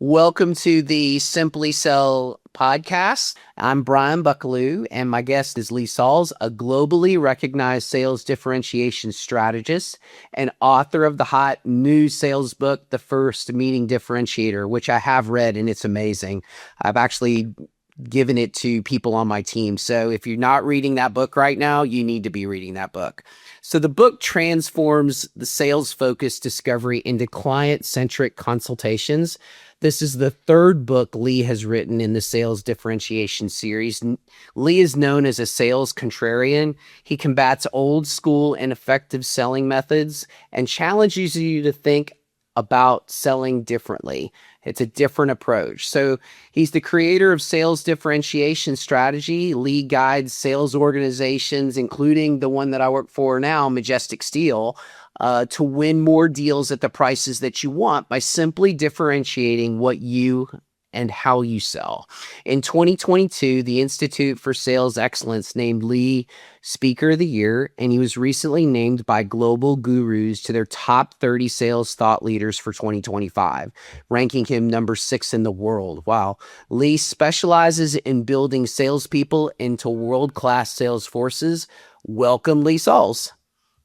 Welcome to the Simply Sell podcast. I'm Brian Buckaloo, and my guest is Lee Salz, a globally recognized sales differentiation strategist and author of the hot new sales book, The First Meeting Differentiator, which I have read, and it's amazing. I've actually given it to people on my team. So if you're not reading that book right now, you need to be reading that book. So the book transforms the sales-focused discovery into client-centric consultations. This is the third book Lee has written in the sales differentiation series. Lee is known as a sales contrarian. He combats old school and effective selling methods and challenges you to think about selling differently. It's a different approach. So he's the creator of sales differentiation strategy. Lee guides sales organizations, including the one that I work for now, Majestic Steel, to win more deals at the prices that you want by simply differentiating what you and how you sell. In 2022, the Institute for Sales Excellence named Lee Speaker of the Year, and he was recently named by Global Gurus to their top 30 sales thought leaders for 2025, ranking him number 6 in the world. Wow. Lee specializes in building salespeople into world-class sales forces. Welcome, Lee Salz.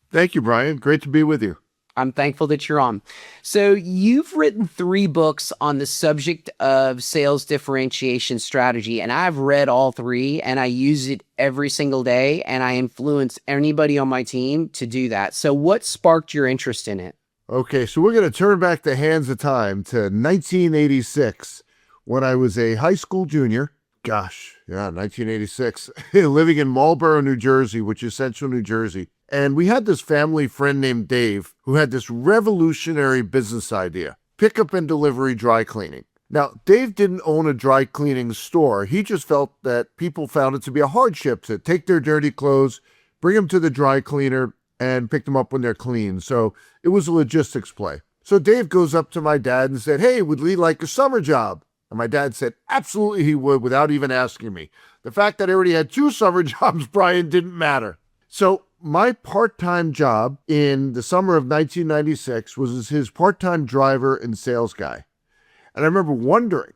Thank you, Brian. Great to be with you. I'm thankful that you're on. So you've written 3 books on the subject of sales differentiation strategy, and I've read all 3, and I use it every single day, and I influence anybody on my team to do that. So what sparked your interest in it? Okay, so we're going to turn back the hands of time to 1986 when I was a high school junior. 1986, living in Marlboro, New Jersey, which is central New Jersey. And we had this family friend named Dave who had this revolutionary business idea, pickup and delivery dry cleaning. Now, Dave didn't own a dry cleaning store. He just felt that people found it to be a hardship to take their dirty clothes, bring them to the dry cleaner, and pick them up when they're clean. So it was a logistics play. So Dave goes up to my dad and said, "Hey, would Lee like a summer job?" And my dad said, absolutely he would, without even asking me. The fact that I already had 2 summer jobs, Brian, didn't matter. So my part-time job in the summer of 1996 was as his part-time driver and sales guy. And I remember wondering,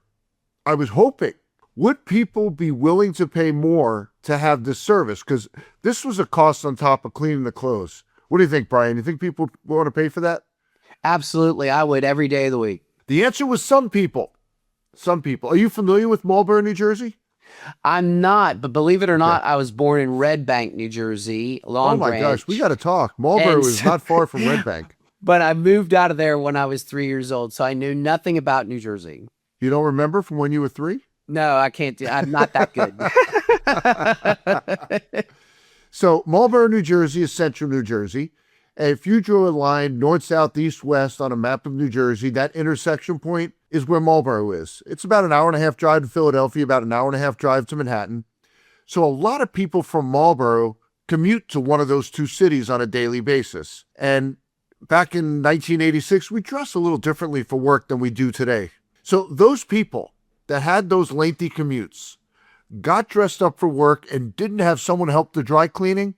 I was hoping, would people be willing to pay more to have this service? Because this was a cost on top of cleaning the clothes. What do you think, Brian? You think people want to pay for that? Absolutely. I would every day of the week. The answer was some people. Some people. Are you familiar with Marlboro, New Jersey? I'm not, but believe it or not, I was born in Red Bank, New Jersey, Long Branch. Oh my gosh, we got to talk. Marlboro is not far from Red Bank. But I moved out of there when I was 3 years old, so I knew nothing about New Jersey. You don't remember from when you were 3? No, I can't. I'm not that good. So Marlboro, New Jersey is central New Jersey. And if you drew a line north, south, east, west on a map of New Jersey, that intersection point is where Marlboro is. It's about an hour and a half drive to Philadelphia, about an hour and a half drive to Manhattan. So a lot of people from Marlboro commute to one of those 2 cities on a daily basis. And back in 1986, we dressed a little differently for work than we do today. So those people that had those lengthy commutes, got dressed up for work and didn't have someone help the dry cleaning,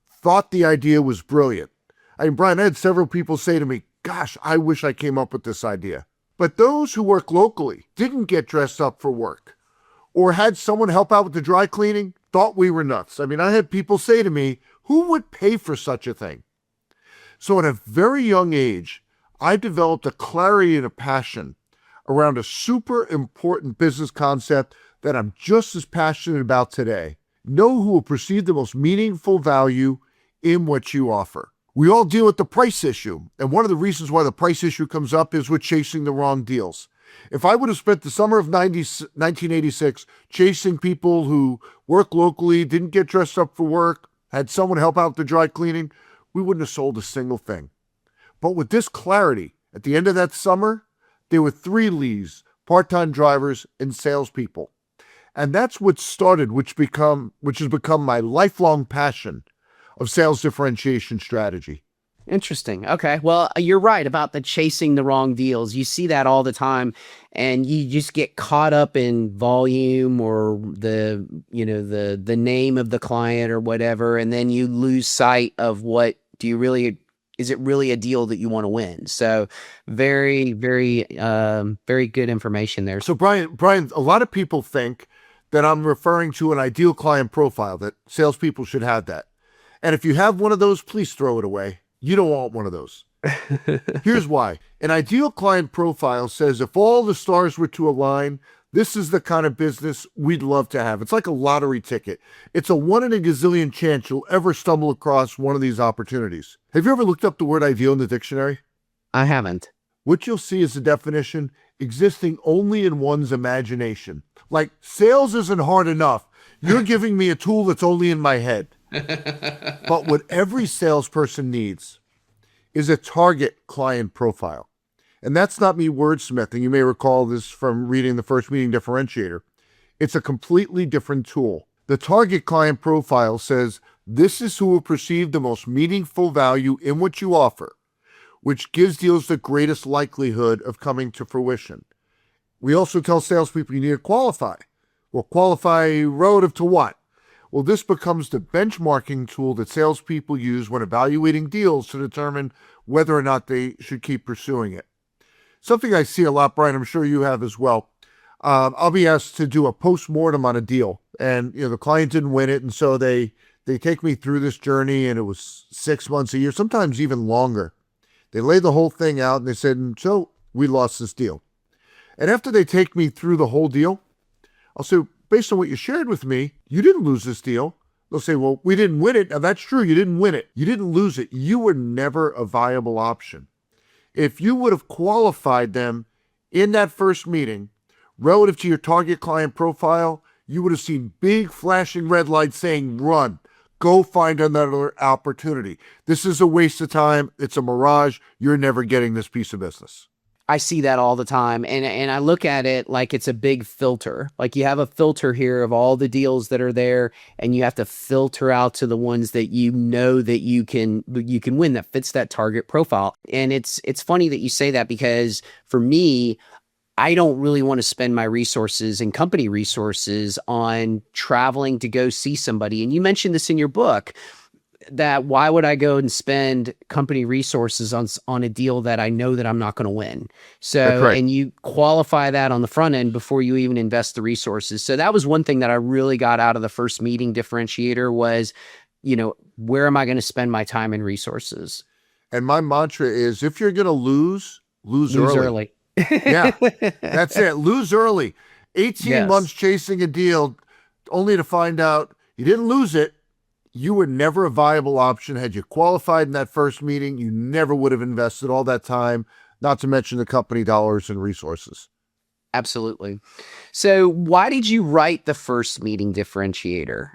thought the idea was brilliant. I mean, Brian, I had several people say to me, gosh, I wish I came up with this idea. But those who work locally didn't get dressed up for work or had someone help out with the dry cleaning, thought we were nuts. I mean, I had people say to me, who would pay for such a thing? So at a very young age, I developed a clarity and a passion around a super important business concept that I'm just as passionate about today. Know who will perceive the most meaningful value in what you offer. We all deal with the price issue, and one of the reasons why the price issue comes up is we're chasing the wrong deals. If I would have spent the summer of 1986 chasing people who work locally, didn't get dressed up for work, had someone help out with the dry cleaning, we wouldn't have sold a single thing. But with this clarity, at the end of that summer, there were 3 Lees, part-time drivers and salespeople. And that's what started, which has become my lifelong passion of sales differentiation strategy. Interesting. Okay. Well, you're right about the chasing the wrong deals. You see that all the time, and you just get caught up in volume or the name of the client or whatever, and then you lose sight of what do you really is it really a deal that you want to win? So very, very, very good information there. So Brian, a lot of people think that I'm referring to an ideal client profile, that salespeople should have that. And if you have one of those, please throw it away. You don't want one of those. Here's why. An ideal client profile says if all the stars were to align, this is the kind of business we'd love to have. It's like a lottery ticket. It's a 1 in a gazillion chance you'll ever stumble across one of these opportunities. Have you ever looked up the word ideal in the dictionary? I haven't. What you'll see is the definition: existing only in one's imagination. Like, sales isn't hard enough. You're giving me a tool that's only in my head. But what every salesperson needs is a target client profile. And that's not me wordsmithing. You may recall this from reading the First Meeting Differentiator. It's a completely different tool. The target client profile says, this is who will perceive the most meaningful value in what you offer, which gives deals the greatest likelihood of coming to fruition. We also tell salespeople you need to qualify. Well, qualify relative to what? Well, this becomes the benchmarking tool that salespeople use when evaluating deals to determine whether or not they should keep pursuing it. Something I see a lot, Brian, I'm sure you have as well. I'll be asked to do a post-mortem on a deal, and the client didn't win it, and so they take me through this journey, and it was 6 months, a year, sometimes even longer. They laid the whole thing out, and they said, so we lost this deal. And after they take me through the whole deal, I'll say, based on what you shared with me, you didn't lose this deal. They'll say, well, we didn't win it. Now, that's true. You didn't win it. You didn't lose it. You were never a viable option. If you would have qualified them in that first meeting relative to your target client profile, you would have seen big flashing red lights saying, run, go find another opportunity. This is a waste of time. It's a mirage. You're never getting this piece of business. I see that all the time. And I look at it like it's a big filter. Like you have a filter here of all the deals that are there, and you have to filter out to the ones that you know that you can win, that fits that target profile. And it's funny that you say that, because for me, I don't really want to spend my resources and company resources on traveling to go see somebody. And you mentioned this in your book, that why would I go and spend company resources on a deal that I know that I'm not going to win? So, right. And you qualify that on the front end before you even invest the resources. So that was one thing that I really got out of the First Meeting Differentiator was, where am I going to spend my time and resources? And my mantra is, if you're going to lose early. Yeah, that's it. Lose early. 18 months chasing a deal only to find out you didn't lose it. You were never a viable option. Had you qualified in that first meeting, you never would have invested all that time, not to mention the company dollars and resources. Absolutely. So why did you write the First Meeting Differentiator?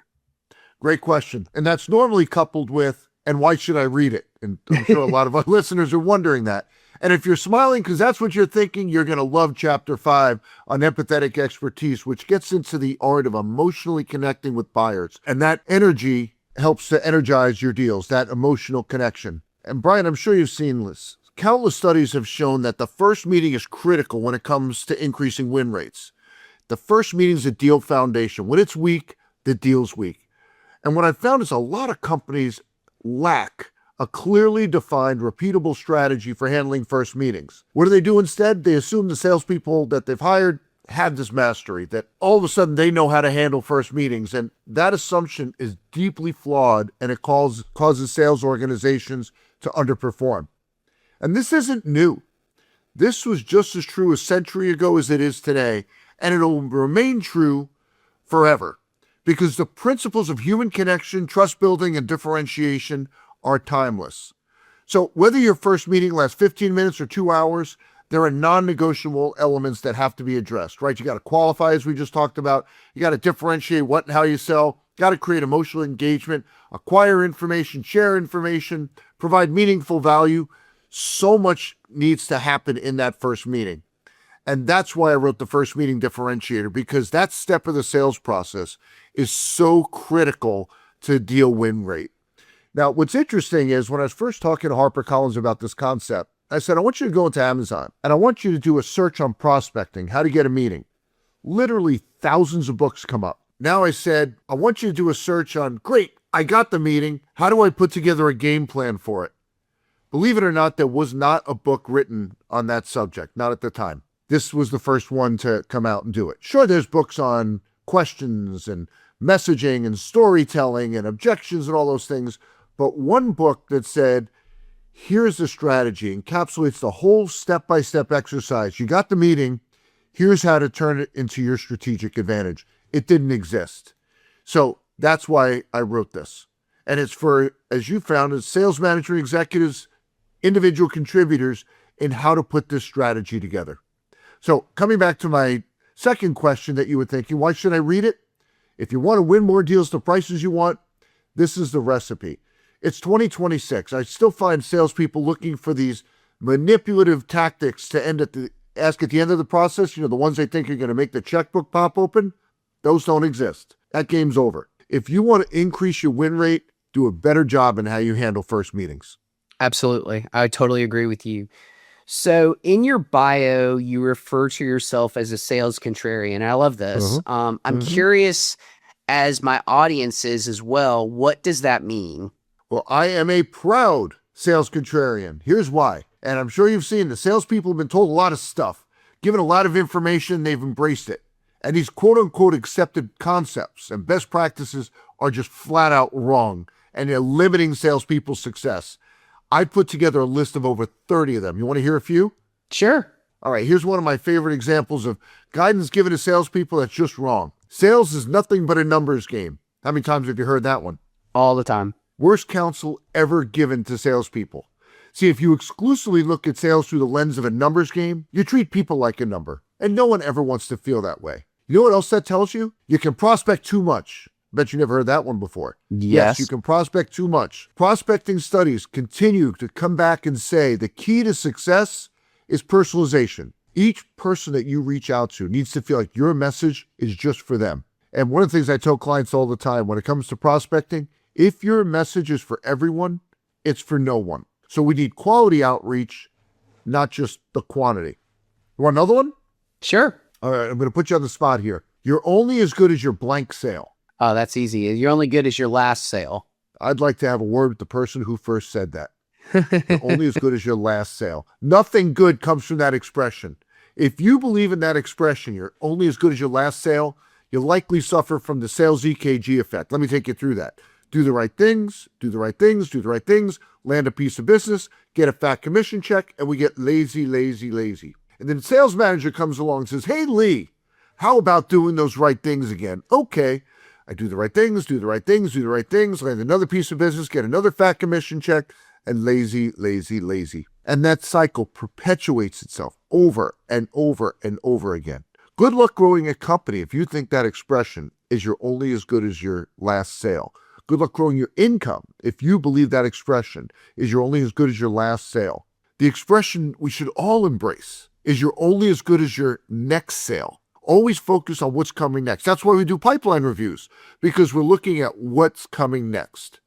Great question. And that's normally coupled with, and why should I read it? And I'm sure a lot of our listeners are wondering that. And if you're smiling because that's what you're thinking, you're going to love Chapter 5 on empathetic expertise, which gets into the art of emotionally connecting with buyers. And that energy helps to energize your deals, that emotional connection. And Brian, I'm sure you've seen this. Countless studies have shown that the first meeting is critical when it comes to increasing win rates. The first meeting is a deal foundation. When it's weak, the deal's weak. And what I've found is a lot of companies lack a clearly defined, repeatable strategy for handling first meetings. What do they do instead? They assume the salespeople that they've hired have this mastery, that all of a sudden they know how to handle first meetings. And that assumption is deeply flawed, and it causes sales organizations to underperform. And this isn't new. This was just as true a century ago as it is today, and it'll remain true forever, because the principles of human connection, trust building, and differentiation are timeless. So whether your first meeting lasts 15 minutes or 2 hours, there are non-negotiable elements that have to be addressed, right? You got to qualify, as we just talked about. You got to differentiate what and how you sell. Got to create emotional engagement, acquire information, share information, provide meaningful value. So much needs to happen in that first meeting. And that's why I wrote the First Meeting Differentiator, because that step of the sales process is so critical to deal win rate. Now, what's interesting is when I was first talking to HarperCollins about this concept, I said, I want you to go into Amazon and I want you to do a search on prospecting, how to get a meeting. Literally thousands of books come up. Now I said, I want you to do a search on, great, I got the meeting. How do I put together a game plan for it? Believe it or not, there was not a book written on that subject, not at the time. This was the first one to come out and do it. Sure, there's books on questions and messaging and storytelling and objections and all those things, but one book that said, here's the strategy, encapsulates the whole step-by-step exercise. You got the meeting, here's how to turn it into your strategic advantage. It didn't exist. So that's why I wrote this. And it's for, as you found, it's sales manager executives, individual contributors in how to put this strategy together. So coming back to my second question that you were thinking, why should I read it? If you want to win more deals the prices you want, this is the recipe. It's 2026. I still find salespeople looking for these manipulative tactics to ask at the end of the process, the ones they think are going to make the checkbook pop open. Those don't exist. That game's over. If you want to increase your win rate, do a better job in how you handle first meetings. Absolutely. I totally agree with you. So in your bio, you refer to yourself as a sales contrarian. I love this. I'm curious, as my audience is as well, what does that mean? Well, I am a proud sales contrarian. Here's why. And I'm sure you've seen the salespeople have been told a lot of stuff, given a lot of information, they've embraced it. And these quote-unquote accepted concepts and best practices are just flat out wrong, and they're limiting salespeople's success. I put together a list of over 30 of them. You want to hear a few? Sure. All right, here's one of my favorite examples of guidance given to salespeople that's just wrong. Sales is nothing but a numbers game. How many times have you heard that one? All the time. Worst counsel ever given to salespeople. See, if you exclusively look at sales through the lens of a numbers game, you treat people like a number, and no one ever wants to feel that way. You know what else that tells you? You can prospect too much. Bet you never heard that one before. Yes, you can prospect too much. Prospecting studies continue to come back and say the key to success is personalization. Each person that you reach out to needs to feel like your message is just for them. And one of the things I tell clients all the time when it comes to prospecting, if your message is for everyone, it's for no one. So we need quality outreach, not just the quantity. You want another one? Sure. All right, I'm going to put you on the spot here. You're only as good as your blank sale. Oh, that's easy. You're only good as your last sale. I'd like to have a word with the person who first said that. You're only as good as your last sale. Nothing good comes from that expression. If you believe in that expression, you're only as good as your last sale, you'll likely suffer from the sales EKG effect. Let me take you through that. Do the right things, do the right things, do the right things, land a piece of business, get a fat commission check, and we get lazy, lazy, lazy. And then the sales manager comes along and says, hey, Lee, how about doing those right things again? Okay. I do the right things, do the right things, do the right things, land another piece of business, get another fat commission check, and lazy, lazy, lazy. And that cycle perpetuates itself over and over and over again. Good luck growing a company if you think that expression is you're only as good as your last sale. Good luck growing your income if you believe that expression is you're only as good as your last sale. The expression we should all embrace is you're only as good as your next sale. Always focus on what's coming next. That's why we do pipeline reviews, because we're looking at what's coming next.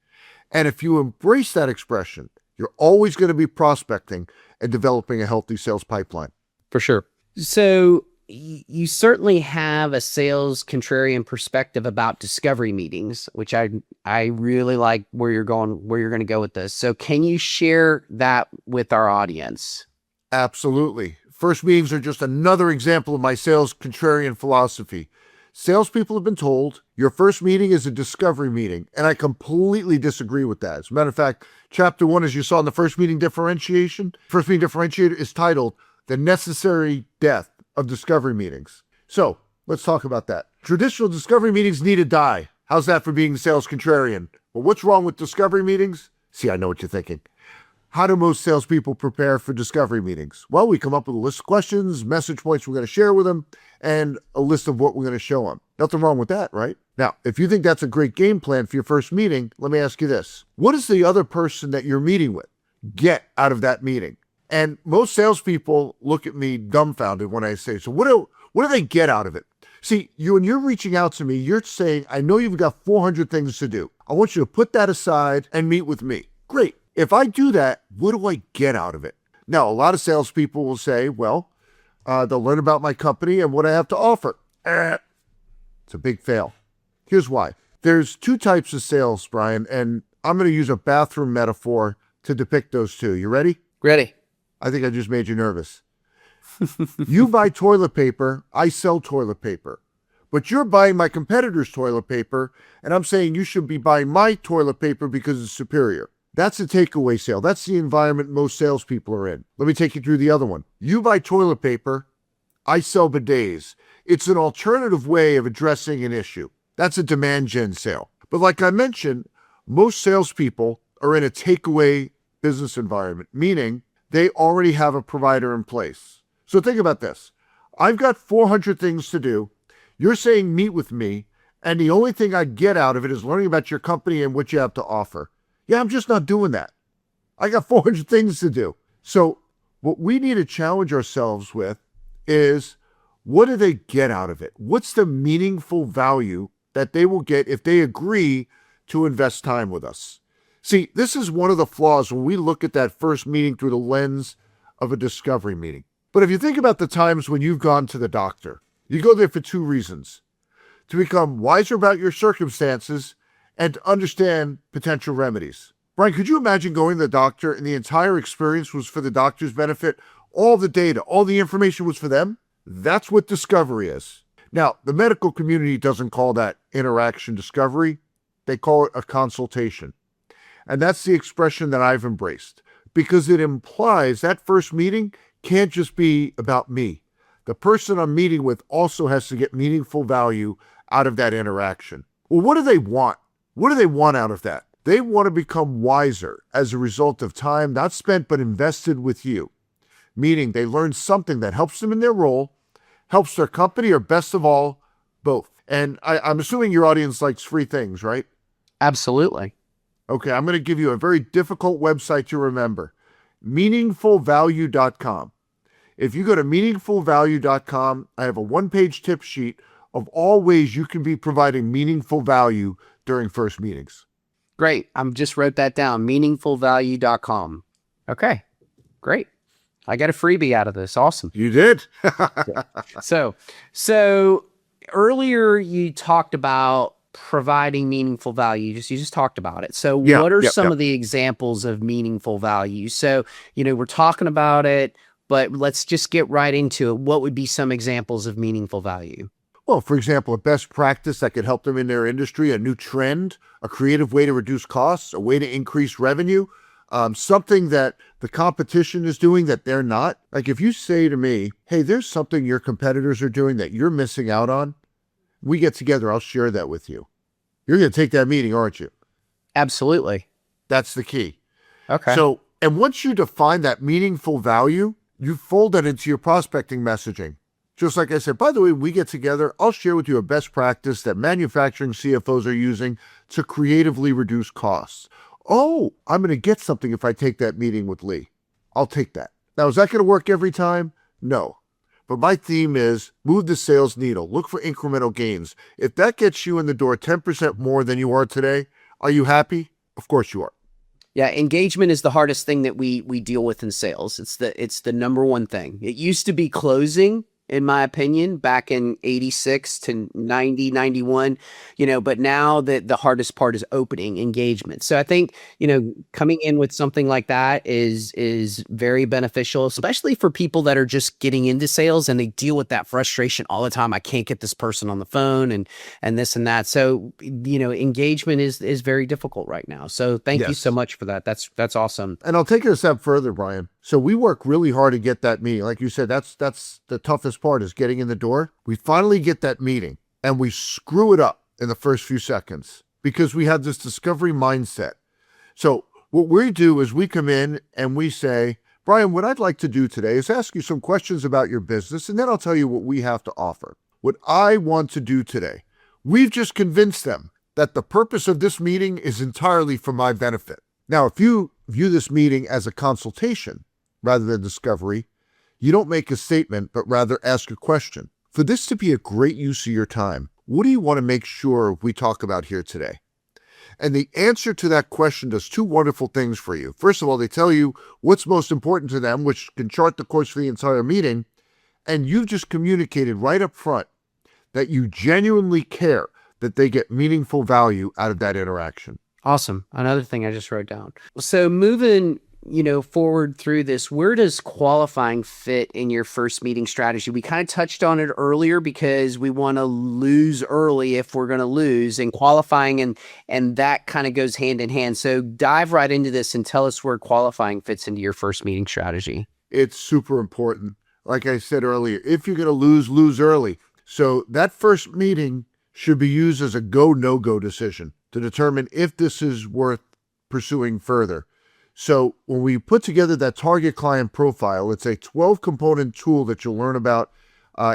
And if you embrace that expression, you're always going to be prospecting and developing a healthy sales pipeline. For sure. So you certainly have a sales contrarian perspective about discovery meetings, which I really like where you're going to go with this. So can you share that with our audience? Absolutely. First meetings are just another example of my sales contrarian philosophy. Salespeople have been told your first meeting is a discovery meeting, and I completely disagree with that. As a matter of fact, chapter 1, as you saw in the First Meeting Differentiation, First Meeting Differentiator is titled The Necessary Death of Discovery Meetings. So let's talk about that. Traditional discovery meetings need to die. How's that for being sales contrarian? Well, what's wrong with discovery meetings? See, I know what you're thinking. How do most salespeople prepare for discovery meetings? Well, we come up with a list of questions, message points we're going to share with them, and a list of what we're going to show them. Nothing wrong with that, right? Now, if you think that's a great game plan for your first meeting, let me ask you this. What does the other person that you're meeting with get out of that meeting? And most salespeople look at me dumbfounded when I say, so what do they get out of it? See, when you're reaching out to me, you're saying, I know you've got 400 things to do. I want you to put that aside and meet with me. Great. If I do that, what do I get out of it? Now, a lot of salespeople will say, well, they'll learn about my company and what I have to offer. It's a big fail. Here's why. There's two types of sales, Brian, and I'm going to use a bathroom metaphor to depict those two. You ready? Ready. I think I just made you nervous. You buy toilet paper, I sell toilet paper. But you're buying my competitor's toilet paper, and I'm saying you should be buying my toilet paper because it's superior. That's a takeaway sale. That's the environment most salespeople are in. Let me take you through the other one. You buy toilet paper, I sell bidets. It's an alternative way of addressing an issue. That's a demand gen sale. But like I mentioned, most salespeople are in a takeaway business environment, meaning they already have a provider in place. So think about this. I've got 400 things to do. You're saying meet with me, and the only thing I get out of it is learning about your company and what you have to offer. Yeah, I'm just not doing that. I got 400 things to do. So what we need to challenge ourselves with is, what do they get out of it? What's the meaningful value that they will get if they agree to invest time with us? See, this is one of the flaws when we look at that first meeting through the lens of a discovery meeting. But if you think about the times when you've gone to the doctor, you go there for two reasons: to become wiser about your circumstances and to understand potential remedies. Brian, could you imagine going to the doctor and the entire experience was for the doctor's benefit? All the data, all the information was for them? That's what discovery is. Now, the medical community doesn't call that interaction discovery. They call it a consultation. And that's the expression that I've embraced, because it implies that first meeting can't just be about me. The person I'm meeting with also has to get meaningful value out of that interaction. Well, what do they want? What do they want out of that? They want to become wiser as a result of time not spent but invested with you. Meaning they learn something that helps them in their role, helps their company, or best of all, both. And I'm assuming your audience likes free things, right? Absolutely. Okay, I'm going to give you a very difficult website to remember. Meaningfulvalue.com. If you go to meaningfulvalue.com, I have a one-page tip sheet of all ways you can be providing meaningful value during first meetings. Great. I just wrote that down. Meaningfulvalue.com. Okay, great. I got a freebie out of this. Awesome. You did? So earlier you talked about providing meaningful value. You just talked about it. So what are some of the examples of meaningful value? So, we're talking about it, but let's just get right into it. What would be some examples of meaningful value? Well, for example, a best practice that could help them in their industry, a new trend, a creative way to reduce costs, a way to increase revenue, something that the competition is doing that they're not. Like if you say to me, hey, there's something your competitors are doing that you're missing out on, we get together, I'll share that with you. You're going to take that meeting, aren't you? Absolutely. That's the key. Okay. So, and once you define that meaningful value, you fold that into your prospecting messaging. Just like I said, by the way, we get together, I'll share with you a best practice that manufacturing CFOs are using to creatively reduce costs. Oh, I'm going to get something if I take that meeting with Lee. I'll take that. Now, is that going to work every time? No. But my theme is move the sales needle. Look for incremental gains. If that gets you in the door 10% more than you are today, are you happy? Of course you are. Yeah, engagement is the hardest thing that we deal with in sales. It's the number one thing. It used to be closing, in my opinion, back in 86 to 90, 91, but now the hardest part is opening engagement. So I think, coming in with something like that is very beneficial, especially for people that are just getting into sales and they deal with that frustration all the time. I can't get this person on the phone and this and that. So, engagement is very difficult right now. So thank you so much for that. That's awesome. And I'll take it a step further, Brian. So we work really hard to get that meeting. Like you said, that's the toughest part, is getting in the door. We finally get that meeting and we screw it up in the first few seconds because we have this discovery mindset. So what we do is we come in and we say, Brian, what I'd like to do today is ask you some questions about your business, and then I'll tell you what we have to offer. What I want to do today, we've just convinced them that the purpose of this meeting is entirely for my benefit. Now, if you view this meeting as a consultation rather than discovery, you don't make a statement, but rather ask a question. For this to be a great use of your time, what do you want to make sure we talk about here today? And the answer to that question does two wonderful things for you. First of all, they tell you what's most important to them, which can chart the course for the entire meeting. And you've just communicated right up front that you genuinely care that they get meaningful value out of that interaction. Awesome. Another thing I just wrote down. So moving forward through this, where does qualifying fit in your first meeting strategy? We kind of touched on it earlier because we want to lose early if we're going to lose, and qualifying and that kind of goes hand in hand. So dive right into this and tell us where qualifying fits into your first meeting strategy. It's super important. Like I said earlier, if you're going to lose early. So that first meeting should be used as a go, no-go decision to determine if this is worth pursuing further. So when we put together that target client profile, it's a 12-component tool that you'll learn about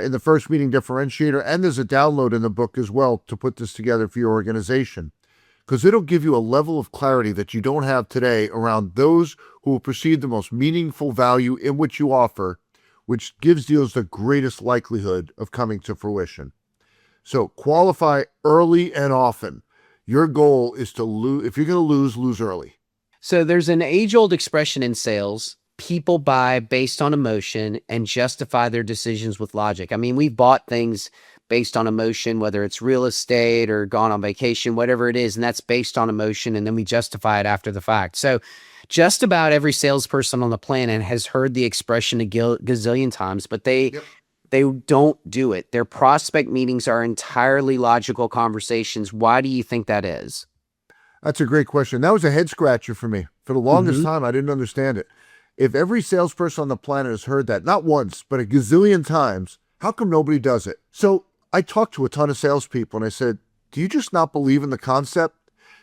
in the First Meeting Differentiator, and there's a download in the book as well to put this together for your organization, because it'll give you a level of clarity that you don't have today around those who will perceive the most meaningful value in what you offer, which gives deals the greatest likelihood of coming to fruition. So qualify early and often. Your goal is to lose. If you're going to lose early. So there's an age-old expression in sales: people buy based on emotion and justify their decisions with logic. I mean, we've bought things based on emotion, whether it's real estate or gone on vacation, whatever it is, and that's based on emotion, and then we justify it after the fact. So just about every salesperson on the planet has heard the expression a gazillion times, but they don't do it. Their prospect meetings are entirely logical conversations. Why do you think that is? That's a great question. That was a head scratcher for me. For the longest time, I didn't understand it. If every salesperson on the planet has heard that, not once, but a gazillion times, how come nobody does it? So I talked to a ton of salespeople and I said, do you just not believe in the concept?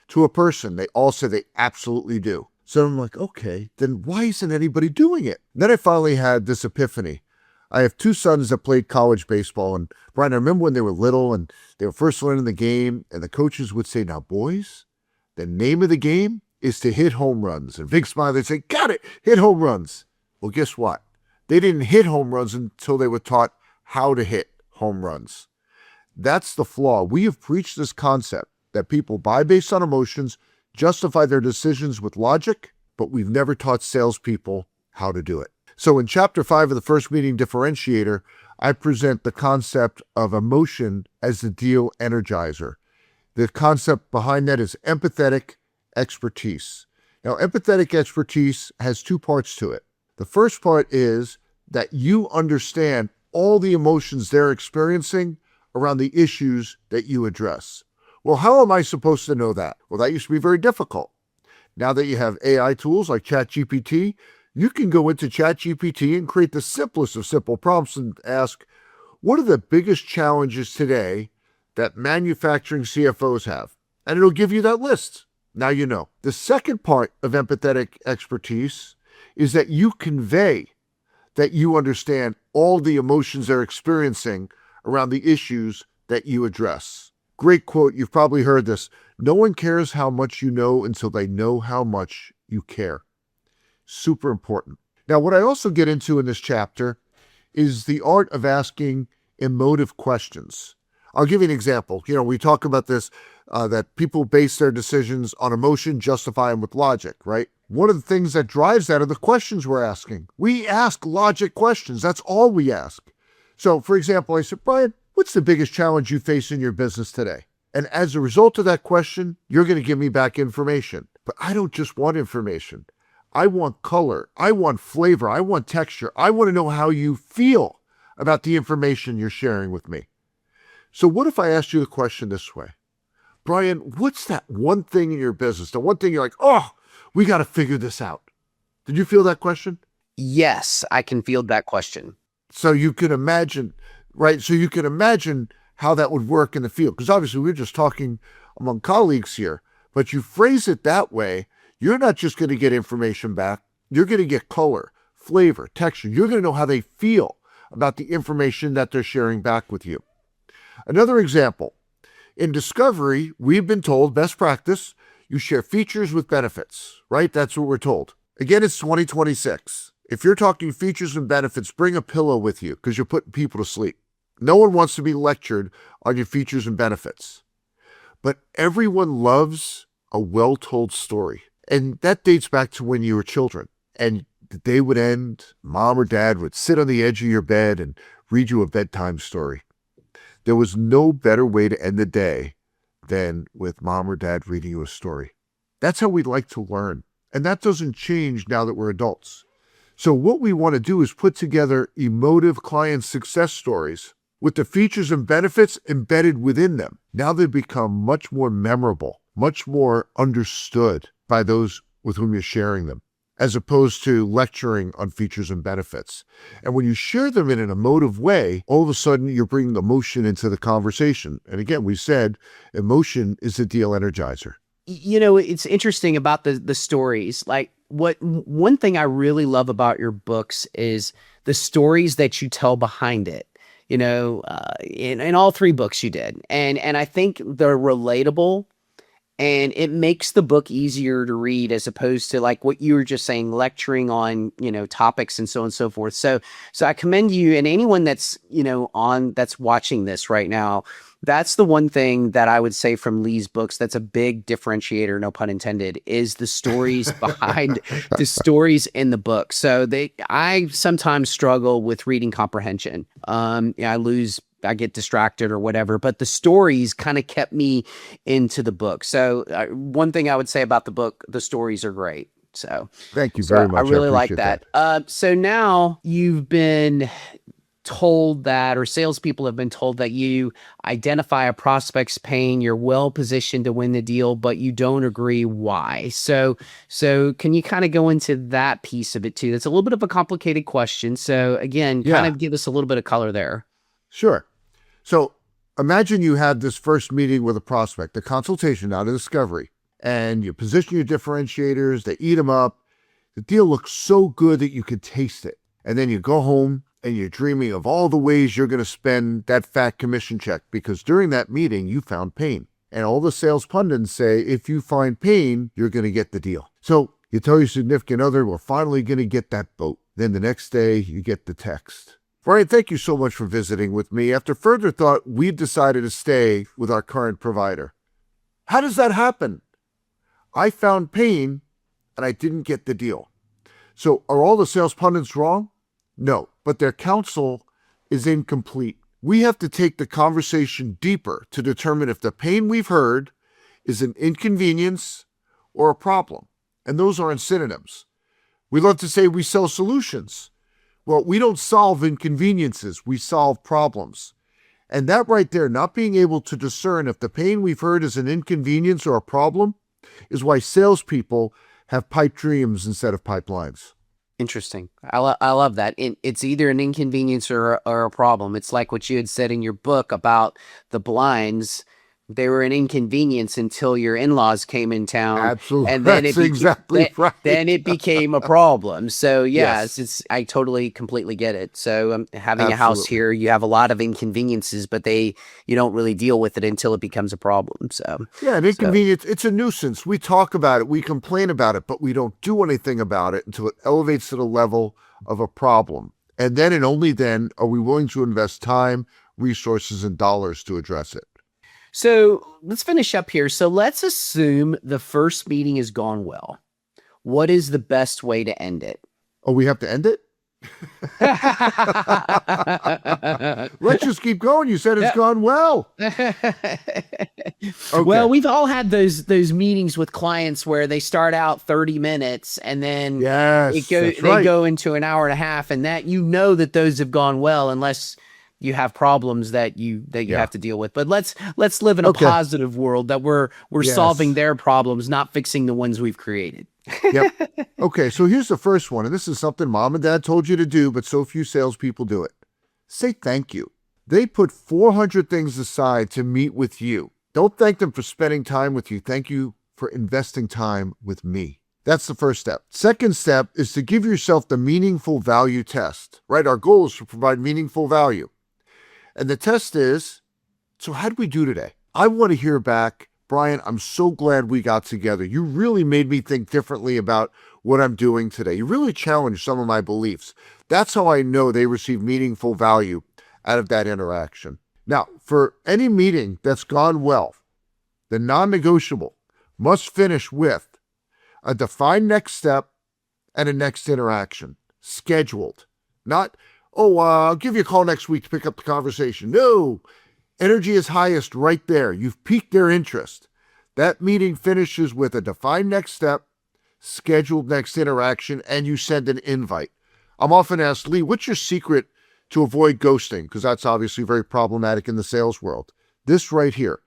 To a person, they all said they absolutely do. So I'm like, okay, then why isn't anybody doing it? Then I finally had this epiphany. I have two sons that played college baseball. And Brian, I remember when they were little and they were first learning the game, and the coaches would say, now, boys, the name of the game is to hit home runs. And big smile, they'd say, got it, hit home runs. Well, guess what? They didn't hit home runs until they were taught how to hit home runs. That's the flaw. We have preached this concept that people buy based on emotions, justify their decisions with logic, but we've never taught salespeople how to do it. So in Chapter 5 of the First Meeting Differentiator, I present the concept of emotion as the deal energizer. The concept behind that is empathetic expertise. Now, empathetic expertise has two parts to it. The first part is that you understand all the emotions they're experiencing around the issues that you address. Well, how am I supposed to know that? Well, that used to be very difficult. Now that you have AI tools like ChatGPT, you can go into ChatGPT and create the simplest of simple prompts and ask, what are the biggest challenges today that manufacturing CFOs have? And it'll give you that list. Now you know. The second part of empathetic expertise is that you convey that you understand all the emotions they're experiencing around the issues that you address. Great quote. You've probably heard this. No one cares how much you know until they know how much you care. Super important. Now, what I also get into in this chapter is the art of asking emotive questions. I'll give you an example. We talk about this, that people base their decisions on emotion, justify them with logic, right? One of the things that drives that are the questions we're asking. We ask logic questions. That's all we ask. So, for example, I said, Brian, what's the biggest challenge you face in your business today? And as a result of that question, you're going to give me back information. But I don't just want information. I want color. I want flavor. I want texture. I want to know how you feel about the information you're sharing with me. So what if I asked you the question this way? Brian, what's that one thing in your business? The one thing you're like, oh, we got to figure this out. Did you feel that question? Yes, I can field that question. So you can imagine, right? So you can imagine how that would work in the field. Because obviously we're just talking among colleagues here. But you phrase it that way, you're not just going to get information back. You're going to get color, flavor, texture. You're going to know how they feel about the information that they're sharing back with you. Another example. In discovery, we've been told, best practice, you share features with benefits, right? That's what we're told. Again, it's 2026. If you're talking features and benefits, bring a pillow with you because you're putting people to sleep. No one wants to be lectured on your features and benefits. But everyone loves a well-told story. And that dates back to when you were children. And the day would end, mom or dad would sit on the edge of your bed and read you a bedtime story. There was no better way to end the day than with mom or dad reading you a story. That's how we like to learn. And that doesn't change now that we're adults. So what we want to do is put together emotive client success stories with the features and benefits embedded within them. Now they become much more memorable, much more understood by those with whom you're sharing them, as opposed to lecturing on features and benefits. And when you share them in an emotive way, all of a sudden you're bringing emotion into the conversation. And again, we said emotion is a deal energizer. It's interesting about the stories. Like one thing I really love about your books is the stories that you tell behind it. In all three books you did. And I think they're relatable and it makes the book easier to read as opposed to like what you were just saying, lecturing on, topics and so on and so forth. So I commend you and anyone that's, that's watching this right now. That's the one thing that I would say from Lee's books that's a big differentiator, no pun intended, is the stories behind the stories in the book. So I sometimes struggle with reading comprehension. I get distracted or whatever, but the stories kind of kept me into the book. So one thing I would say about the book, the stories are great. So thank you very much. I really like that. So now you've been told that, or salespeople have been told that you identify a prospect's pain, you're well positioned to win the deal, but you don't agree why. So can you kind of go into that piece of it too? That's a little bit of a complicated question. So again, kind of give us a little bit of color there. Sure. So imagine you had this first meeting with a prospect, the consultation, not a discovery, and you position your differentiators, they eat them up. The deal looks so good that you could taste it. And then you go home and you're dreaming of all the ways you're going to spend that fat commission check because during that meeting, you found pain. And all the sales pundits say, if you find pain, you're going to get the deal. So you tell your significant other, we're finally going to get that boat. Then the next day, you get the text. Brian, thank you so much for visiting with me. After further thought, we decided to stay with our current provider. How does that happen? I found pain and I didn't get the deal. So are all the sales pundits wrong? No, but their counsel is incomplete. We have to take the conversation deeper to determine if the pain we've heard is an inconvenience or a problem. And those aren't synonyms. We love to say we sell solutions. Well, we don't solve inconveniences, we solve problems. And that right there, not being able to discern if the pain we've heard is an inconvenience or a problem, is why salespeople have pipe dreams instead of pipelines. Interesting. I love that. It's either an inconvenience or a problem. It's like what you had said in your book about the blinds. They were an inconvenience until your in-laws came in town. Absolutely. And then right. Then it became a problem. So yes. I totally completely get it. So having a house here, you have a lot of inconveniences, but you don't really deal with it until it becomes a problem. So yeah, an inconvenience, it's a nuisance. We talk about it, we complain about it, but we don't do anything about it until it elevates to the level of a problem. And then and only then are we willing to invest time, resources, and dollars to address it. So let's finish up here. So let's assume the first meeting has gone well. What is the best way to end it? Oh, we have to end it? Let's just keep going. You said it's gone well. Okay. Well, we've all had those meetings with clients where they start out 30 minutes and then they go into an hour and a half, and that that those have gone well unless you have problems that you have to deal with. But let's live in a positive world that we're solving their problems, not fixing the ones we've created. Yep. Okay, so here's the first one, and this is something mom and dad told you to do, but so few salespeople do it. Say thank you. They put 400 things aside to meet with you. Don't thank them for spending time with you. Thank you for investing time with me. That's the first step. Second step is to give yourself the meaningful value test, right? Our goal is to provide meaningful value. And the test is, so how did we do today? I want to hear back, Brian, I'm so glad we got together. You really made me think differently about what I'm doing today. You really challenged some of my beliefs. That's how I know they receive meaningful value out of that interaction. Now, for any meeting that's gone well, the non-negotiable must finish with a defined next step and a next interaction, scheduled. Not, I'll give you a call next week to pick up the conversation. No, energy is highest right there. You've piqued their interest. That meeting finishes with a defined next step, scheduled next interaction, and you send an invite. I'm often asked, Lee, what's your secret to avoid ghosting? Because that's obviously very problematic in the sales world. This right here.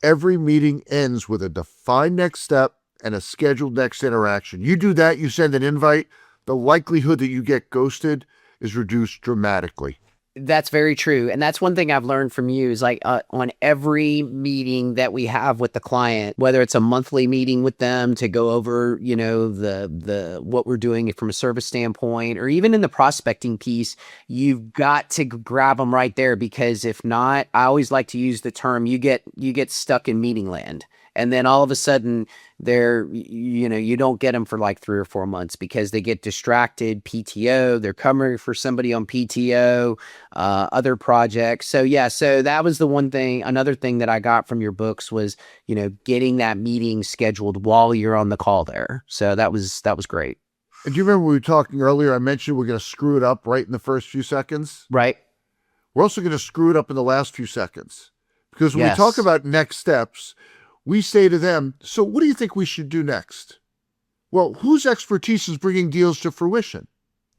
Every meeting ends with a defined next step and a scheduled next interaction. You do that, you send an invite, the likelihood that you get ghosted is reduced dramatically. That's very true. And that's one thing I've learned from you is like on every meeting that we have with the client, whether it's a monthly meeting with them to go over, the what we're doing from a service standpoint, or even in the prospecting piece, you've got to grab them right there, because if not, I always like to use the term, you get stuck in meeting land. And then all of a sudden you don't get them for like 3 or 4 months because they get distracted, PTO, they're covering for somebody on PTO, other projects. So that was the one thing. Another thing that I got from your books was, getting that meeting scheduled while you're on the call there. So that was great. And do you remember we were talking earlier, I mentioned we're going to screw it up right in the first few seconds? Right. We're also going to screw it up in the last few seconds. Because when we talk about next steps, we say to them, so what do you think we should do next? Well, whose expertise is bringing deals to fruition?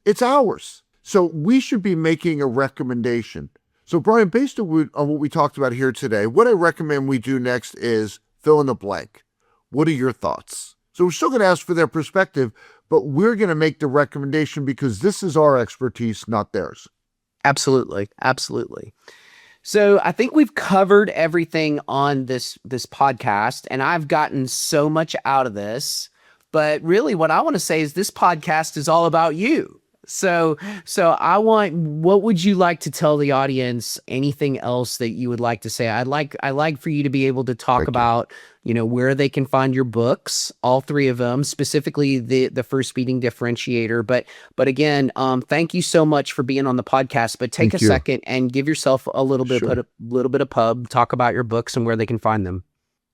It's ours. So we should be making a recommendation. So Brian, based on what we talked about here today, what I recommend we do next is fill in the blank. What are your thoughts? So we're still going to ask for their perspective, but we're going to make the recommendation because this is our expertise, not theirs. Absolutely. Absolutely. So I think we've covered everything on this podcast, and I've gotten so much out of this. But really what I want to say is this podcast is all about you. So what would you like to tell the audience? Anything else that you would like to say? I'd like for you to be able to talk about, where they can find your books, all 3 of them, specifically the First Meeting Differentiator. But again, thank you so much for being on the podcast. But take a second and give yourself a little bit of pub, talk about your books and where they can find them.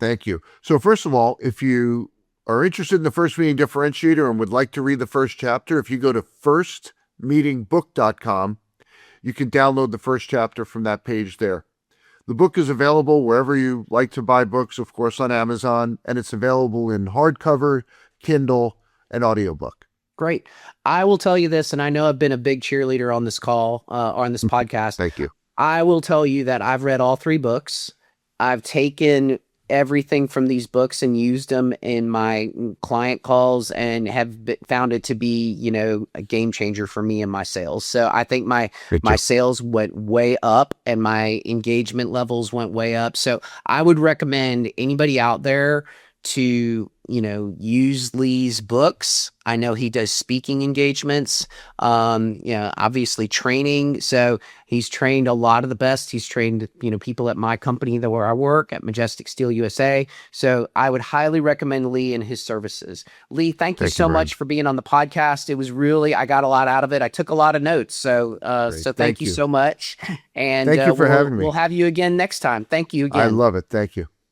Thank you. So first of all, if you are interested in the First Meeting Differentiator and would like to read the first chapter, if you go to firstmeetingbook.com, you can download the first chapter from that page there. The book is available wherever you like to buy books, of course, on Amazon, and it's available in hardcover, Kindle, and audiobook. Great. I will tell you this, and I know I've been a big cheerleader on this call, or on this podcast. Thank you. I will tell you that I've read all 3 books. I've taken everything from these books and used them in my client calls and have found it to be, a game changer for me and my sales. So I think my sales went way up and my engagement levels went way up. So I would recommend anybody out there to, use Lee's books. I know he does speaking engagements, obviously training. So he's trained a lot of the best. He's trained, people at my company where I work at Majestic Steel USA. So I would highly recommend Lee and his services. Lee, thank you so much for being on the podcast. It was really, I got a lot out of it. I took a lot of notes. So thank you so much. And thank you for having me. We'll have you again next time. Thank you again. I love it. Thank you.